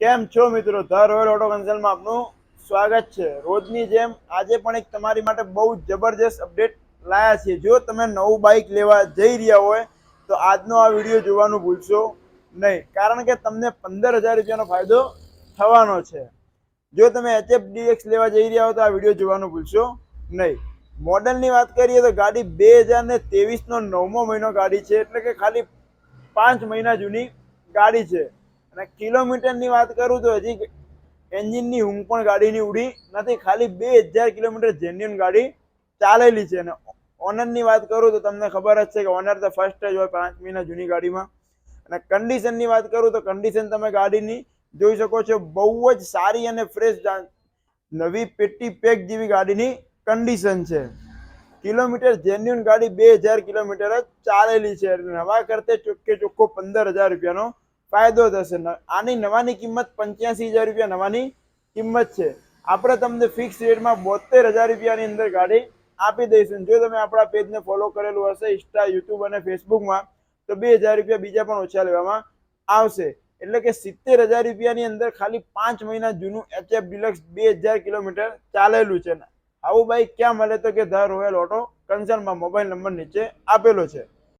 કેમ છો મિત્રો? ધ રોયલ ઓટો કન્સલ્ટમાં આપનું સ્વાગત છે। રોજની જેમ આજે પણ એક તમારી માટે બહુ જબરજસ્ત અપડેટ લાયા છીએ। જો તમે નવું બાઇક લેવા જઈ રહ્યા હોય તો આજનો આ વિડીયો જોવાનું ભૂલશો નહીં, કારણ કે તમને 15,000 રૂપિયાનો ફાયદો થવાનો છે। જો તમે HF-DX લેવા જઈ રહ્યા હો તો આ વિડીયો જોવાનું ભૂલશો નહીં। મોડલની વાત કરીએ તો ગાડી 2023નો 9મો મહિનો ગાડી છે, એટલે કે ખાલી 5 મહિના જૂની ગાડી છે। અને કિલોમીટરની વાત કરું તો હજી એન્જિનની ઊંઘ પણ ગાડીની ઉડી નથી, ખાલી 2000 કિલોમીટર જેન્યુઅન ગાડી ચાલેલી છે। અને ઓનરની વાત કરું તો તમને ખબર જ છે કે ઓનર તો ફર્સ્ટ જ હોય 5 મહિના જૂની ગાડીમાં। અને કન્ડિશનની વાત કરું તો કન્ડિશન તમે ગાડીની જોઈ શકો છો, બહુ જ સારી અને ફ્રેશ નવી પેટી પેક જેવી ગાડીની કન્ડિશન છે। કિલોમીટર જેન્યુઅન ગાડી 2000 કિલોમીટર જ ચાલેલી છે। નવા કરતે ચોખ્ખે ચોખ્ખો 15,000 રૂપિયાનો ફાયદો થશે। આની નવાની કિંમત 85,000 રૂપિયા નવાની કિંમત છે। આપણે તમને ફિક્સ રેટમાં 72,000 રૂપિયાની અંદર ગાડી આપી દઈશું। જો તમે આપણા પેજને ફોલો કરેલું હશે ઇન્સ્ટા, યુટ્યુબ અને ફેસબુકમાં, તો 2,000 રૂપિયા બીજા પણ ઓછા લેવામાં આવશે। એટલે કે 70,000 રૂપિયાની અંદર ખાલી 5 મહિના જૂનું HF ડિલક્સ 2000 કિલોમીટર ચાલેલું છે। આવું બાઇક ક્યાં મળે? તો કે ધ રોયલ ઓટો કન્સર્નમાં મોબાઈલ નંબર નીચે આપેલો છે।